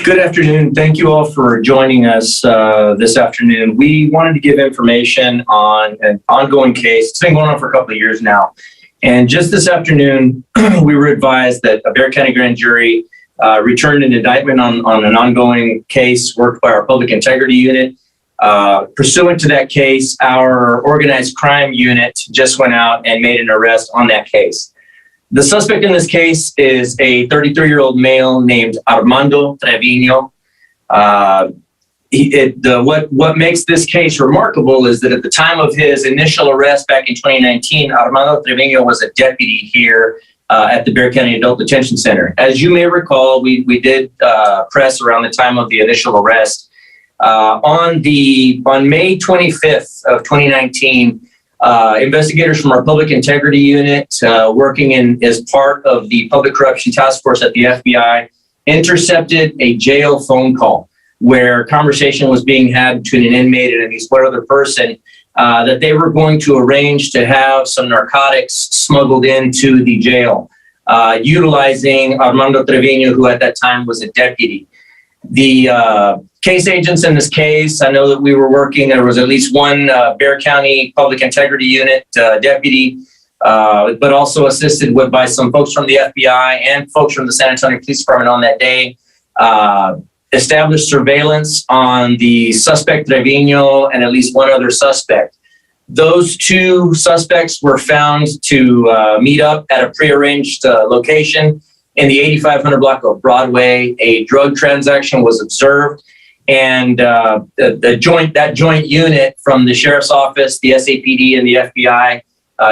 Good afternoon. Thank you all for joining us this afternoon. We wanted to give information on an ongoing case. It's been going on for a couple of years now. And just this afternoon, we were advised that a Bexar County grand jury returned an indictment on an ongoing case worked by our Public Integrity Unit. Pursuant to that case, our organized crime unit just went out and made an arrest on that case. The suspect in this case is a 33-year-old male named Armando Trevino. What makes this case remarkable is that at the time of his initial arrest back in 2019, Armando Trevino was a deputy here at the Bexar County Adult Detention Center. As you may recall, we did press around the time of the initial arrest. On May 25th of 2019, investigators from our Public Integrity Unit, working as part of the Public Corruption Task Force at the FBI, intercepted a jail phone call where conversation was being had between an inmate and at least one other person that they were going to arrange to have some narcotics smuggled into the jail, utilizing Armando Trevino, who at that time was a deputy. The case agents in this case, I know that we were working, there was at least one Bexar County Public Integrity Unit deputy, but also assisted by some folks from the FBI and folks from the San Antonio Police Department on that day, established surveillance on the suspect Trevino and at least one other suspect. Those two suspects were found to meet up at a prearranged location in the 8500 block of Broadway. A drug transaction was observed, and that joint unit from the Sheriff's Office, the SAPD, and the FBI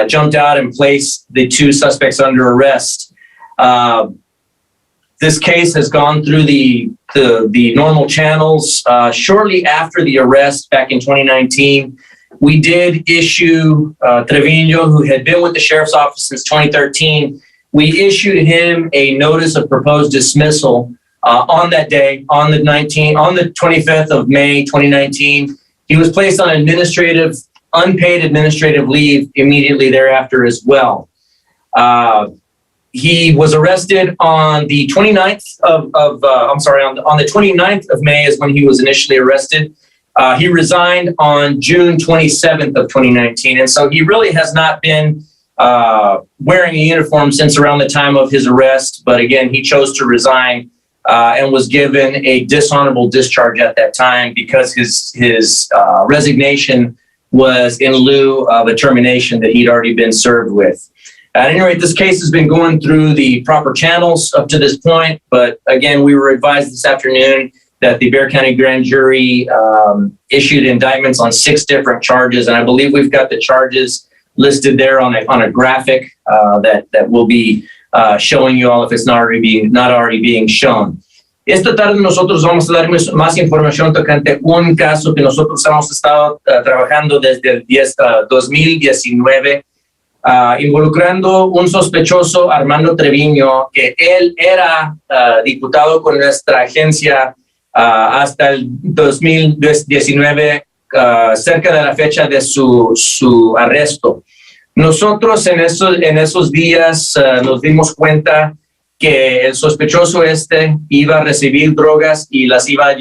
jumped out and placed the two suspects under arrest. This case has gone through the normal channels. Shortly after the arrest back in 2019, we did issue Trevino, who had been with the Sheriff's Office since 2013, we issued him a notice of proposed dismissal on that day, on the 25th of May, 2019. He was placed on unpaid administrative leave immediately thereafter as well. He was arrested on the 29th on the 29th of May is when he was initially arrested. He resigned on June 27th of 2019. And so he really has not been wearing a uniform since around the time of his arrest. But again, he chose to resign and was given a dishonorable discharge at that time because his resignation was in lieu of a termination that he'd already been served with. At any rate, this case has been going through the proper channels up to this point. But again, we were advised this afternoon that the Bexar County grand jury issued indictments on 6 different charges. And I believe we've got the charges listed there on a graphic that will be showing you all if it's not already being shown. Esta tarde nosotros vamos a dar más información tocante un caso que nosotros hemos estado trabajando desde el 2019, involucrando un sospechoso, Armando Trevino, que él era diputado con nuestra agencia hasta el 2019, cerca de la fecha de su arresto. Nosotros en esos días nos dimos cuenta que el sospechoso iba a recibir drogas y las iba a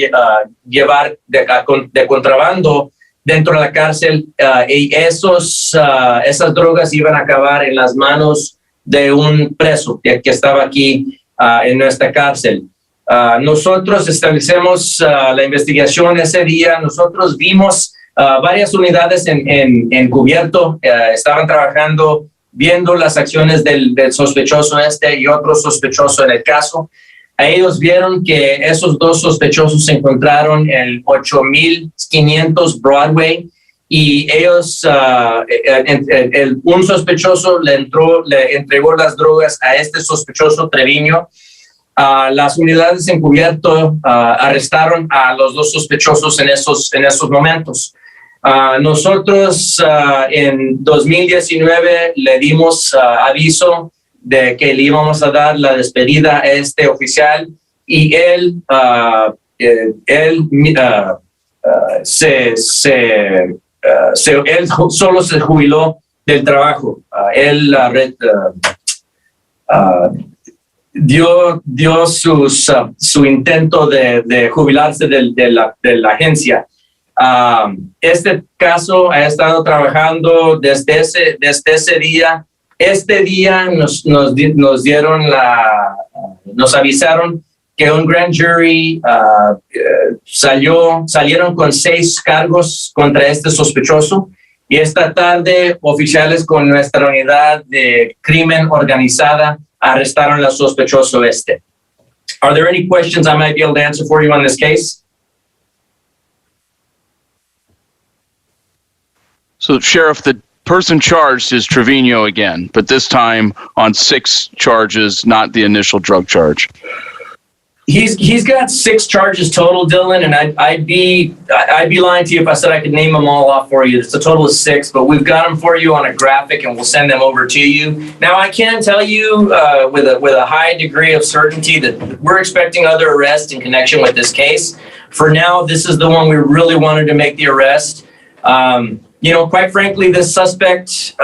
llevar de contrabando dentro de la cárcel, y esas drogas iban a acabar en las manos de un preso que estaba aquí en nuestra cárcel. Nosotros establecemos la investigación ese día. Nosotros vimos varias unidades en cubierto, estaban trabajando, viendo las acciones del sospechoso y otro sospechoso en el caso. Ellos vieron que esos dos sospechosos se encontraron en 8500 Broadway y ellos, un sospechoso le entregó las drogas a este sospechoso Trevino. Las unidades encubierto arrestaron a los dos sospechosos en esos momentos. Nosotros en 2019 le dimos aviso de que le íbamos a dar la despedida a este oficial y él solo se jubiló del trabajo. dio su intento de jubilarse de la agencia. Este caso ha estado trabajando desde ese día. Este día nos avisaron que un grand jury salieron con 6 cargos contra este sospechoso, y esta tarde oficiales con nuestra unidad de crimen organizada arrestaron al sospechoso este. Are there any questions I might be able to answer for you on this case? So, Sheriff, the person charged is Trevino again, but this time on 6 charges, not the initial drug charge. He's got 6 charges total, Dylan, and I'd be lying to you if I said I could name them all off for you. It's a total of 6, but we've got them for you on a graphic, and we'll send them over to you. Now, I can tell you with a high degree of certainty that we're expecting other arrests in connection with this case. For now, this is the one we really wanted to make the arrest. Quite frankly, this suspect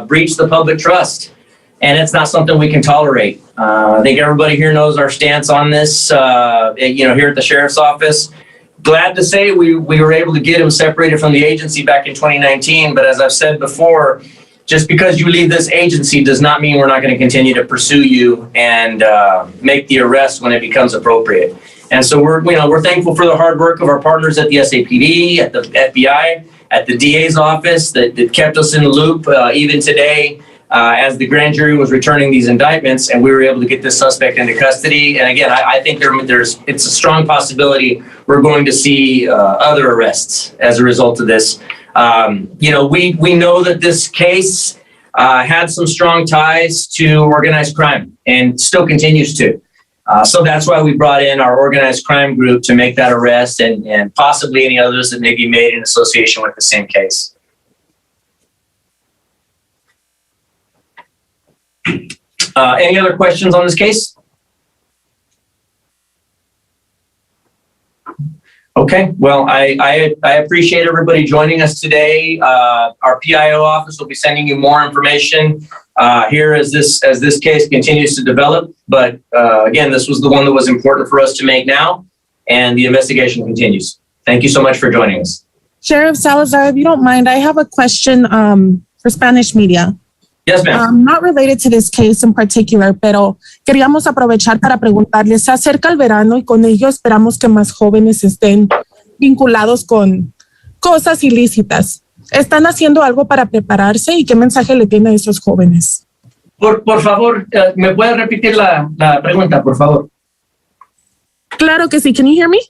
breached the public trust, and it's not something we can tolerate. I think everybody here knows our stance on this, here at the Sheriff's Office. Glad to say we were able to get him separated from the agency back in 2019, but as I've said before, just because you leave this agency does not mean we're not going to continue to pursue you and make the arrest when it becomes appropriate. And so we're thankful for the hard work of our partners at the SAPD, at the FBI, at the DA's office that kept us in the loop even today as the grand jury was returning these indictments, and we were able to get this suspect into custody. And again, I think it's a strong possibility we're going to see other arrests as a result of this. We know that this case had some strong ties to organized crime and still continues to. So that's why we brought in our organized crime group to make that arrest and possibly any others that may be made in association with the same case. Any other questions on this case? Okay, well, I appreciate everybody joining us today. Our PIO office will be sending you more information here as this case continues to develop. But again, this was the one that was important for us to make now, and the investigation continues. Thank you so much for joining us. Sheriff Salazar, if you don't mind, I have a question for Spanish media. Yes, ma'am. Not related to this case in particular, pero queríamos aprovechar para preguntarles, se acerca el verano y con ello esperamos que más jóvenes estén vinculados con cosas ilícitas. ¿Están haciendo algo para prepararse y qué mensaje le tiene a esos jóvenes? Por favor, ¿me puede repetir la pregunta, por favor? Claro que sí. Can you hear me?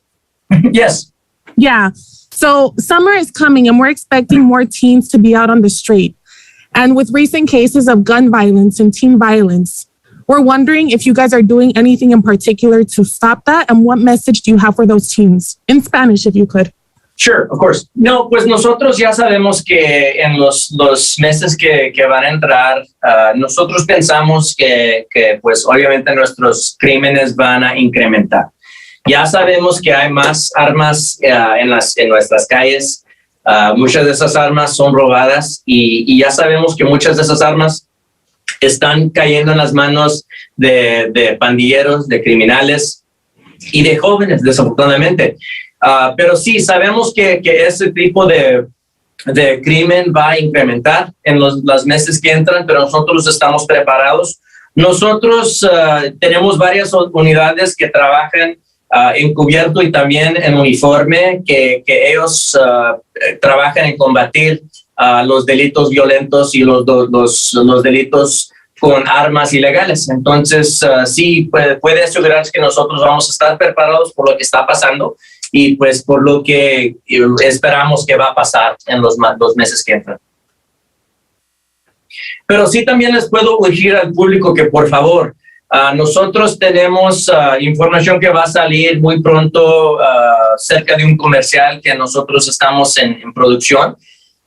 Yes. Yeah. So summer is coming and we're expecting more teens to be out on the street. And with recent cases of gun violence and teen violence, we're wondering if you guys are doing anything in particular to stop that, and what message do you have for those teens? In Spanish, if you could. Sure, of course. No, pues nosotros ya sabemos que en los meses que van a entrar, nosotros pensamos que pues obviamente nuestros crímenes van a incrementar. Ya sabemos que hay más armas en nuestras calles. Muchas de esas armas son robadas y ya sabemos que muchas de esas armas están cayendo en las manos de pandilleros, de criminales y de jóvenes, desafortunadamente. Pero sí, sabemos que ese tipo de crimen va a incrementar en los meses que entran, pero nosotros estamos preparados. Nosotros tenemos varias unidades que trabajan encubierto y también en uniforme, que ellos trabajan en combatir los delitos violentos y los delitos con armas ilegales. Entonces, sí, puede asegurarse que nosotros vamos a estar preparados por lo que está pasando y pues por lo que esperamos que va a pasar en los meses que entran. Pero sí también les puedo urgir al público que por favor, nosotros tenemos información que va a salir muy pronto cerca de un comercial que nosotros estamos en producción,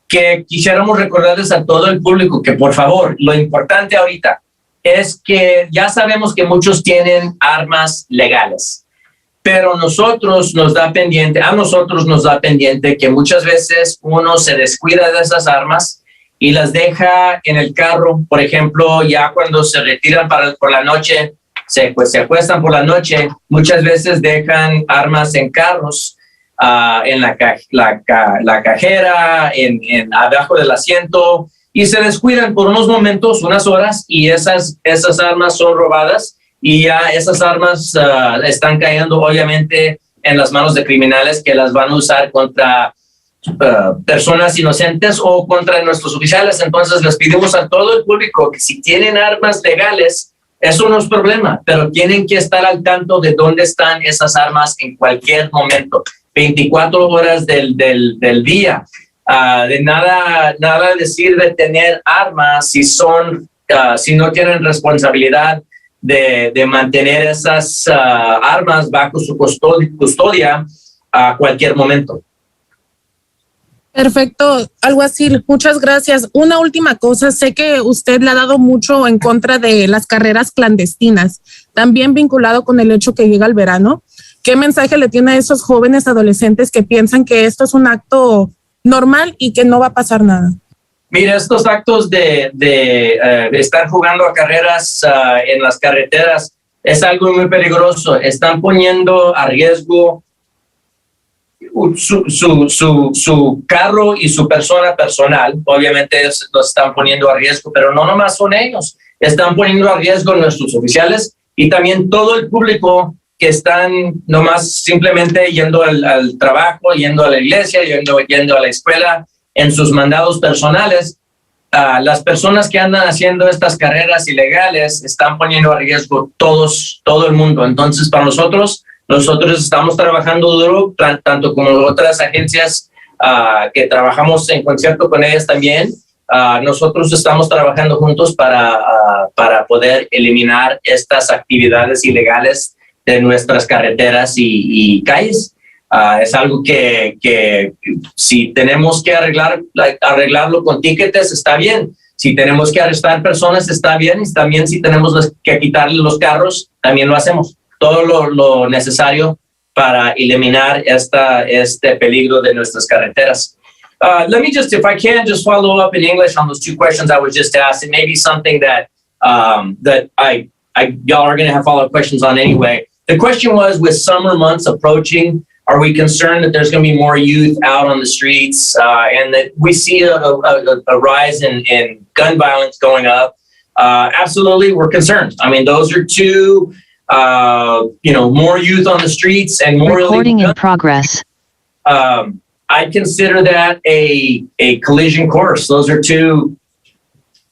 que quisiéramos recordarles a todo el público que por favor, lo importante ahorita es que ya sabemos que muchos tienen armas legales, pero a nosotros nos da pendiente que muchas veces uno se descuida de esas armas y las deja en el carro, por ejemplo, ya cuando se retiran por la noche, se acuestan por la noche, muchas veces dejan armas en carros, en la cajera, abajo del asiento, y se descuidan por unos momentos, unas horas, y esas armas son robadas, y ya esas armas están cayendo obviamente en las manos de criminales que las van a usar contra personas inocentes o contra nuestros oficiales. Entonces les pedimos a todo el público que si tienen armas legales, eso no es problema, pero tienen que estar al tanto de dónde están esas armas en cualquier momento, 24 horas del día. De nada sirve tener armas si no tienen responsabilidad de mantener esas armas bajo su custodia a cualquier momento. Perfecto, alguacil, muchas gracias. Una última cosa, sé que usted le ha dado mucho en contra de las carreras clandestinas, también vinculado con el hecho que llega el verano. ¿Qué mensaje le tiene a esos jóvenes adolescentes que piensan que esto es un acto normal y que no va a pasar nada? Mira, estos actos de estar jugando a carreras en las carreteras es algo muy peligroso. Están poniendo a riesgo su carro y su persona personal. Obviamente los están poniendo a riesgo, pero no nomás son ellos. Están poniendo a riesgo nuestros oficiales y también todo el público que están nomás simplemente yendo al trabajo, yendo a la iglesia, yendo a la escuela, en sus mandados personales. Las personas que andan haciendo estas carreras ilegales están poniendo a riesgo todo el mundo. Entonces, para nosotros estamos trabajando duro, tanto como otras agencias que trabajamos en concierto con ellas también. Nosotros estamos trabajando juntos para poder eliminar estas actividades ilegales de nuestras carreteras y calles. Es algo que si tenemos que arreglarlo con tickets, está bien. Si tenemos que arrestar personas, está bien. Y también si tenemos que quitarle los carros, también lo hacemos. Todo lo necesario para eliminar este peligro de nuestras carreteras. Let me just, if I can, just follow up in English on those two questions I was just asked. It may be something that y'all are going to have follow-up questions on anyway. The question was, with summer months approaching, are we concerned that there's going to be more youth out on the streets and that we see a rise in gun violence going up? Absolutely, we're concerned. I mean, those are two, more youth on the streets and more recording illegal in progress. I consider that a collision course. Those are two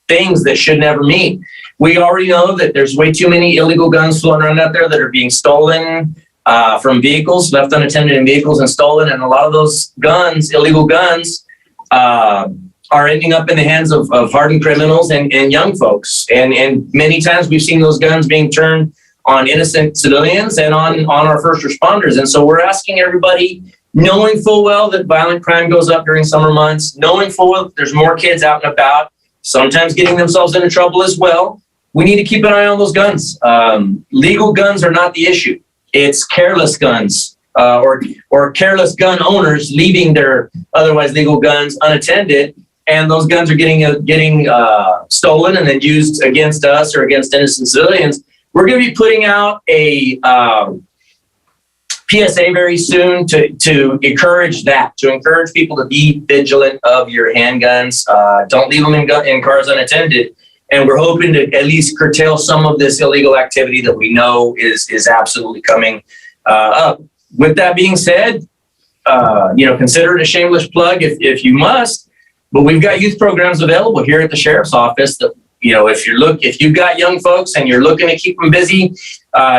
things that should never meet. We already know that there's way too many illegal guns floating around out there that are being stolen from vehicles, left unattended in vehicles and stolen. And a lot of those guns, illegal guns, are ending up in the hands of hardened criminals and young folks. And many times we've seen those guns being turned on innocent civilians and on our first responders. And so we're asking everybody, knowing full well that violent crime goes up during summer months, knowing full well that there's more kids out and about, sometimes getting themselves into trouble as well, we need to keep an eye on those guns. Legal guns are not the issue. It's careless guns or careless gun owners leaving their otherwise legal guns unattended, and those guns are getting stolen and then used against us or against innocent civilians. We're going to be putting out a PSA very soon to encourage people to be vigilant of your handguns. Don't leave them in cars unattended. And we're hoping to at least curtail some of this illegal activity that we know is absolutely coming up. With that being said, consider it a shameless plug if you must. But we've got youth programs available here at the Sheriff's Office that, if you've got young folks and you're looking to keep them busy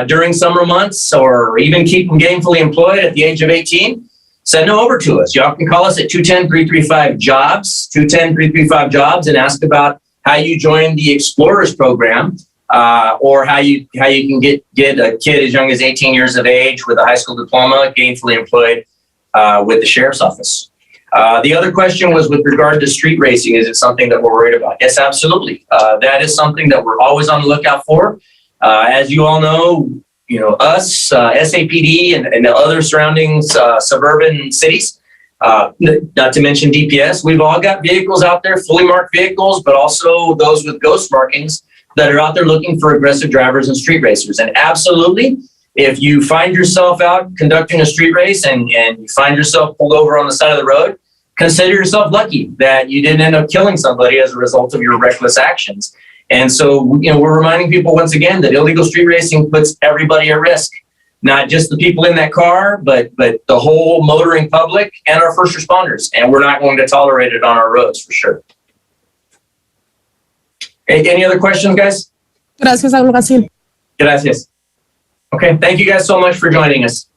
during summer months or even keep them gainfully employed at the age of 18, send them over to us. Y'all can call us at 210-335-JOBS, 210-335-JOBS, and ask about how you join the Explorers program, or how you can get a kid as young as 18 years of age with a high school diploma gainfully employed with the Sheriff's Office. The other question was with regard to street racing. Is it something that we're worried about? Yes, absolutely. That is something that we're always on the lookout for. As you all know, us, SAPD, and the other surrounding suburban cities, not to mention DPS, we've all got vehicles out there, fully marked vehicles, but also those with ghost markings that are out there looking for aggressive drivers and street racers. And absolutely, if you find yourself out conducting a street race and you find yourself pulled over on the side of the road, consider yourself lucky that you didn't end up killing somebody as a result of your reckless actions. And so, we're reminding people once again that illegal street racing puts everybody at risk, not just the people in that car, but the whole motoring public and our first responders. And we're not going to tolerate it on our roads for sure. Any other questions, guys? Gracias, alguacil. Gracias. Okay, thank you guys so much for joining us.